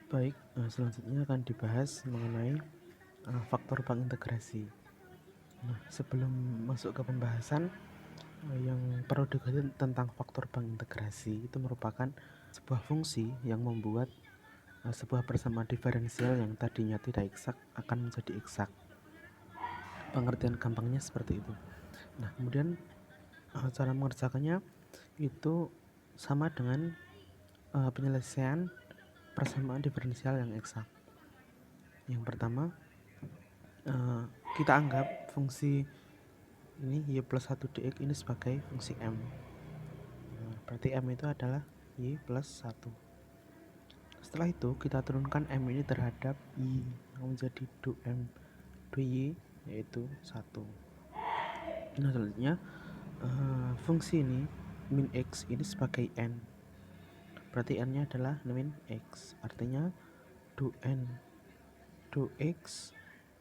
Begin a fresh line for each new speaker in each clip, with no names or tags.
Baik, selanjutnya akan dibahas mengenai faktor pengintegrasi. Nah, sebelum masuk ke pembahasan, yang perlu diketahui tentang faktor pengintegrasi itu merupakan sebuah fungsi yang membuat sebuah persamaan diferensial yang tadinya tidak eksak akan menjadi eksak. Pengertian gampangnya seperti itu. Nah, kemudian cara mengerjakannya itu sama dengan penyelesaian persamaan diferensial yang eksak. Yang pertama, kita anggap fungsi ini y plus 1 dx ini sebagai fungsi m. Nah, berarti m itu adalah y plus 1. Setelah itu kita turunkan m ini terhadap y yang menjadi 2m 2y yaitu 1. Nah, selanjutnya fungsi ini min x ini sebagai n. Berarti n nya adalah min x, artinya 2n 2x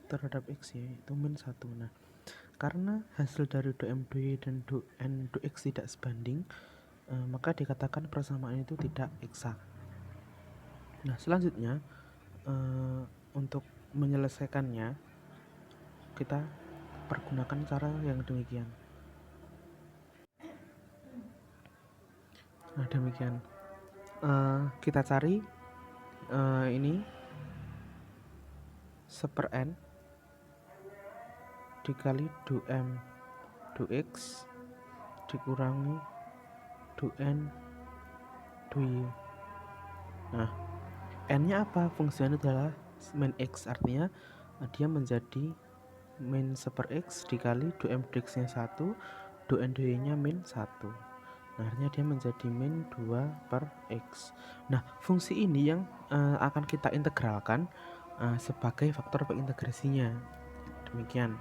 terhadap x yaitu min 1. Nah, karena hasil dari 2m 2y dan 2n 2x tidak sebanding, maka dikatakan persamaan itu tidak eksak. Nah, selanjutnya untuk menyelesaikannya kita pergunakan cara yang demikian. Nah, demikian kita cari ini 1/n dikali 2m 2x dikurangi 2n 2y. Nah, n nya apa? Fungsinya adalah min x, artinya dia menjadi min 1/x dikali 2m 2x nya 1, 2n 2y nya min 1. Nah, artinya dia menjadi min 2/x. Nah, fungsi ini yang akan kita integralkan sebagai faktor pengintegrasinya. Demikian.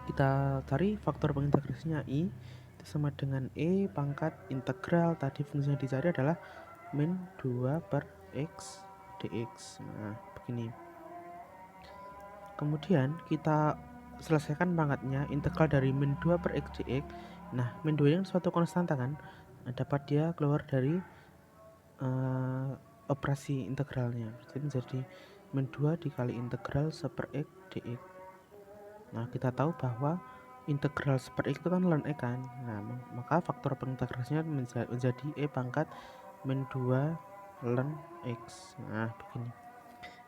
Kita cari faktor pengintegrasinya i itu sama dengan e pangkat integral tadi fungsinya dicari adalah min 2/x dx. Nah, begini. Kemudian kita selesaikan pangkatnya, integral dari min 2/x dx. Nah, min 2 ini suatu konstanta kan, dapat dia keluar dari operasi integralnya. Jadi menjadi min 2 dikali integral 1/x dx. Nah, kita tahu bahwa integral 1/x itu kan ln x kan. Nah, maka faktor pengintegrasinya menjadi e pangkat min 2 ln x. Nah, begini.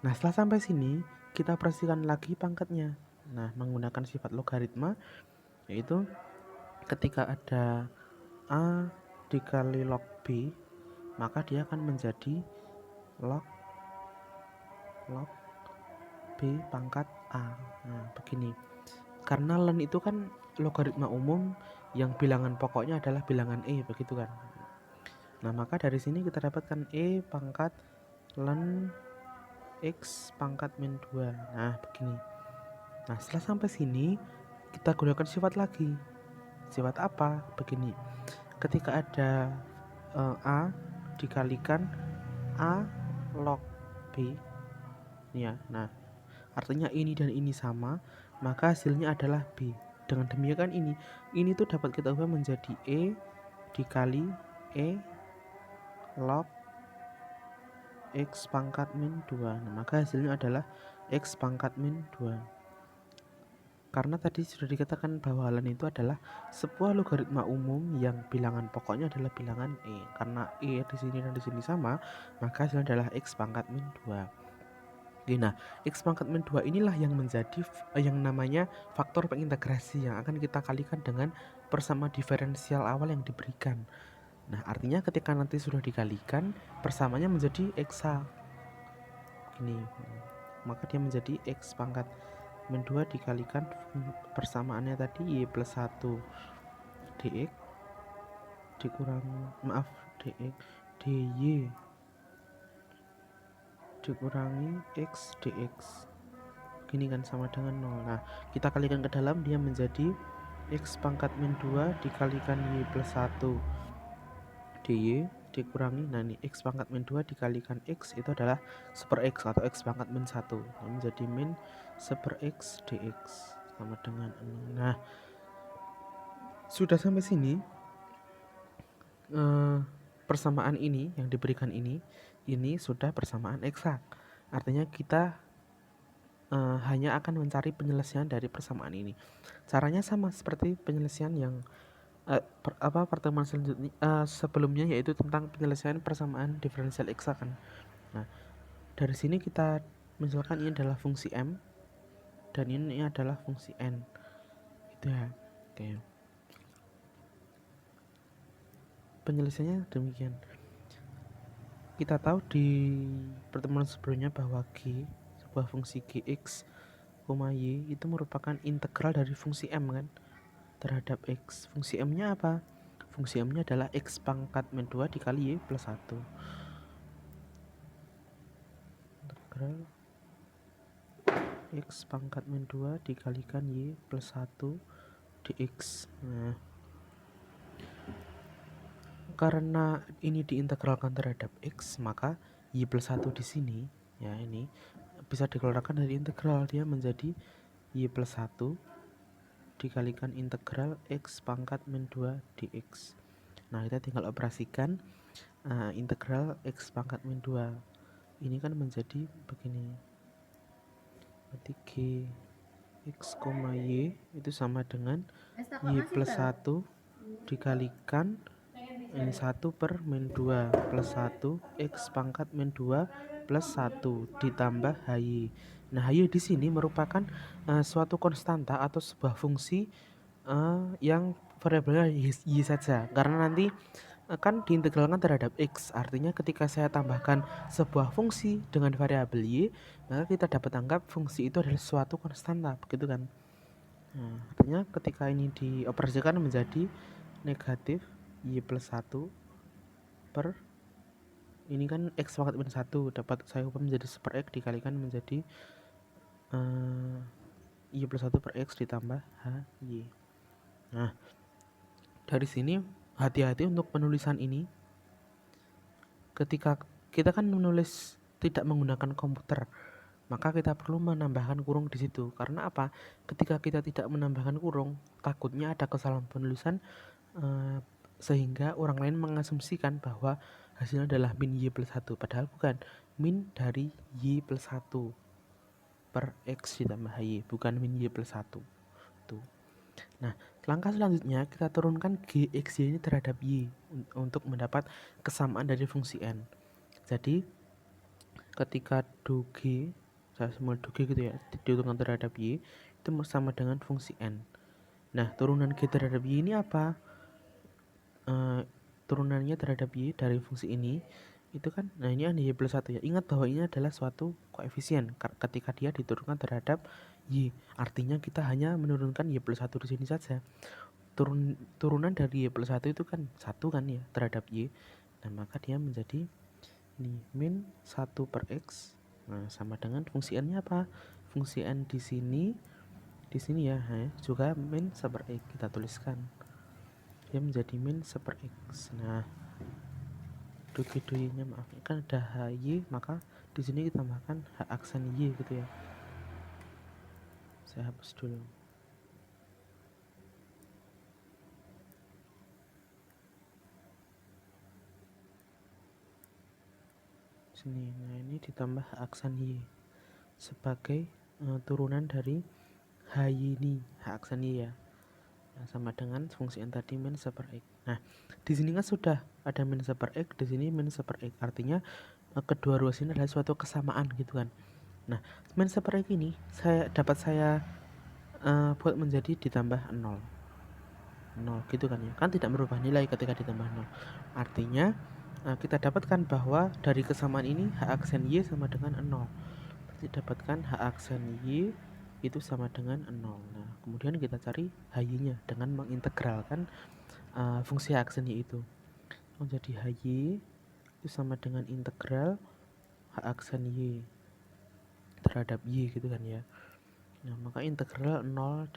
Nah, setelah sampai sini kita operasikan lagi pangkatnya. Nah, menggunakan sifat logaritma, yaitu ketika ada a dikali log b, maka dia akan menjadi log b pangkat a. Nah, begini. Karena ln itu kan logaritma umum yang bilangan pokoknya adalah bilangan e, begitu kan. Nah, maka dari sini kita dapatkan e pangkat ln x pangkat min 2. Nah, begini. Nah, setelah sampai sini kita gunakan sifat lagi. Sifat apa? Begini. Ketika ada a dikalikan a log b ya. Nah, artinya ini dan ini sama, maka hasilnya adalah b. Dengan demikian ini tuh dapat kita ubah menjadi e dikali e log x pangkat min 2. Nah, maka hasilnya adalah x pangkat min 2. Karena tadi sudah dikatakan bahwa ln itu adalah sebuah logaritma umum yang bilangan pokoknya adalah bilangan e. Karena e di sini dan di sini sama, maka hasilnya adalah x pangkat min 2. Nah, x pangkat min 2 inilah yang menjadi yang namanya faktor pengintegrasi yang akan kita kalikan dengan persamaan diferensial awal yang diberikan. Nah, artinya ketika nanti sudah dikalikan, persamaannya menjadi eksak. Gini, maka dia menjadi x pangkat min 2 dikalikan persamaannya tadi y plus 1 dx dx dy dikurangi x dx. Gini kan sama dengan 0. Nah, kita kalikan ke dalam, dia menjadi x pangkat min 2 dikalikan y plus 1 dy dikurangi, nah ini x pangkat min 2 dikalikan x itu adalah 1/x atau x pangkat min 1. Nah, menjadi min 1/x dx sama dengan 0. Nah, sudah sampai sini persamaan ini yang diberikan ini sudah persamaan eksak. Artinya kita hanya akan mencari penyelesaian dari persamaan ini. Caranya sama seperti penyelesaian yang pertemuan selanjutnya sebelumnya, yaitu tentang penyelesaian persamaan diferensial eksak kan. Nah, dari sini kita misalkan ini adalah fungsi m dan ini adalah fungsi n. Gitu ya. Oke. Penyelesaiannya demikian. Kita tahu di pertemuan sebelumnya bahwa g, sebuah fungsi gx, y itu merupakan integral dari fungsi m kan terhadap x. Fungsi m-nya apa? Fungsi m-nya adalah x pangkat min 2 dikali y plus 1. Integral x pangkat min 2 dikalikan y plus 1 dx. Nah, karena ini diintegralkan terhadap x, maka y plus 1 di sini ya ini bisa dikeluarkan dari integral, dia menjadi y plus 1 dikalikan integral x pangkat min 2 dx. Nah, kita tinggal operasikan integral x pangkat min 2 ini kan menjadi begini. Berarti g x, y itu sama dengan y plus 1 dikalikan ini 1 per min 2 plus 1 x pangkat min 2 plus 1 ditambah hy. Nah, hy di sini merupakan suatu konstanta atau sebuah fungsi yang variabelnya y saja, karena nanti akan diintegralkan terhadap x. Artinya ketika saya tambahkan sebuah fungsi dengan variabel y, maka kita dapat anggap fungsi itu adalah suatu konstanta, begitu kan. Nah, artinya ketika ini dioperasikan menjadi negatif y plus 1 per ini kan x pangkat min 1 dapat saya ubah menjadi 1 per x dikalikan menjadi y plus 1 per x ditambah hy. Nah, dari sini hati-hati untuk penulisan ini. Ketika kita kan menulis tidak menggunakan komputer, maka kita perlu menambahkan kurung di situ. Karena apa? Ketika kita tidak menambahkan kurung, takutnya ada kesalahan penulisan sehingga orang lain mengasumsikan bahwa hasilnya adalah min y plus 1, padahal bukan. Min dari y plus 1 per x ditambah y, bukan min y plus 1. Tuh. Nah, langkah selanjutnya kita turunkan gxy ini terhadap y untuk mendapat kesamaan dari fungsi n. Jadi ketika do g, saya semua do g gitu ya, diturunkan terhadap y itu sama dengan fungsi n. Nah, turunan g terhadap y ini apa? Turunannya terhadap y dari fungsi ini itu kan, nah ini y plus 1 ya. Ingat bahwa ini adalah suatu koefisien ketika dia diturunkan terhadap y. Artinya kita hanya menurunkan y plus 1 di sini saja. Turunan dari y plus 1 itu kan 1 kan ya terhadap y. Nah, maka dia menjadi ini min 1 per x. Nah, sama dengan fungsi n-nya apa? Fungsi n di sini ya, juga min 1 per x kita tuliskan. Dia menjadi min 1 per x. Nah, doi-nya maaf, kan ada hy, maka di sini kita tambahkan h aksen y gitu ya. Saya hapus dulu. Sini, nah ini ditambah h aksen y sebagai turunan dari hy ini, h aksen y ya. Nah, sama dengan fungsi n tadi min 1 per x. Nah, di sini kan sudah ada min 1 per x, di sini min 1 per x. Artinya kedua ruas ini adalah suatu kesamaan gitu kan. Nah, min 1 per x ini saya buat menjadi ditambah 0 gitu kan ya. Kan tidak merubah nilai ketika ditambah 0. Artinya kita dapatkan bahwa dari kesamaan ini h aksen y sama dengan 0. Berarti dapatkan h aksen y itu sama dengan 0. Nah, kemudian kita cari hy-nya dengan mengintegralkan fungsi h aksen y itu. Jadi hy itu sama dengan integral h aksen y terhadap y gitu kan ya. Nah, maka integral 0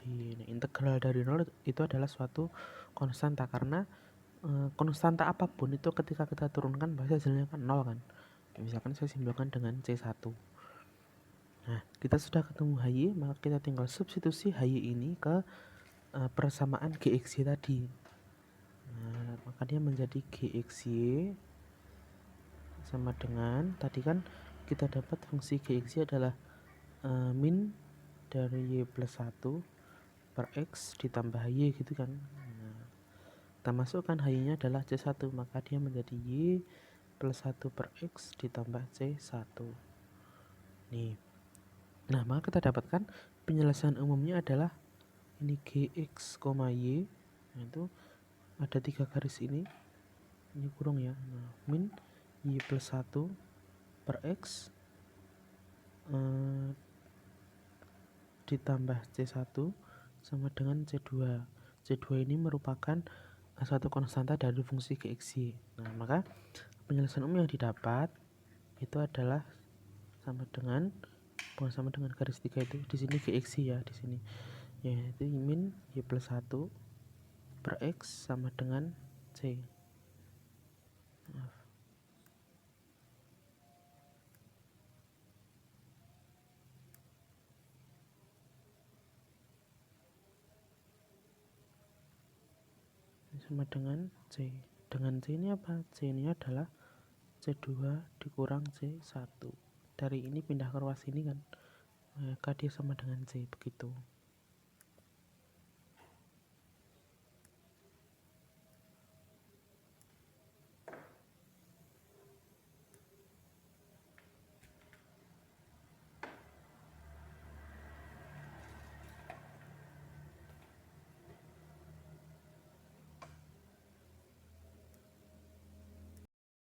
integral dari 0 itu adalah suatu konstanta, karena konstanta apapun itu ketika kita turunkan pasti hasilnya kan 0 kan. Misalkan saya simbolkan dengan C1. Nah, kita sudah ketemu hy, maka kita tinggal substitusi hy ini ke persamaan gxy tadi. Nah, maka dia menjadi GXY sama dengan tadi kan kita dapat fungsi GXY adalah min dari Y plus 1 per X ditambah Y gitu kan. Nah, kita masukkan Y-nya adalah C1, maka dia menjadi Y plus 1 per X ditambah C1. Nih. Nah, maka kita dapatkan penyelesaian umumnya adalah ini GX, Y. Nah, itu ada 3 garis ini kurung ya. Nah, min Y plus 1 per X ditambah C1 sama dengan C2. C2 ini merupakan satu konstanta dari fungsi GXY. Nah, maka penyelesaian umum yang didapat itu adalah sama dengan garis 3 itu di sini GXY ya, di sini yaitu min Y plus 1 per X sama dengan C. Sama dengan C. Dengan C ini apa? C ini adalah C2 dikurang C1. Dari ini pindah ke ruas ini kan, maka dia sama dengan C, begitu.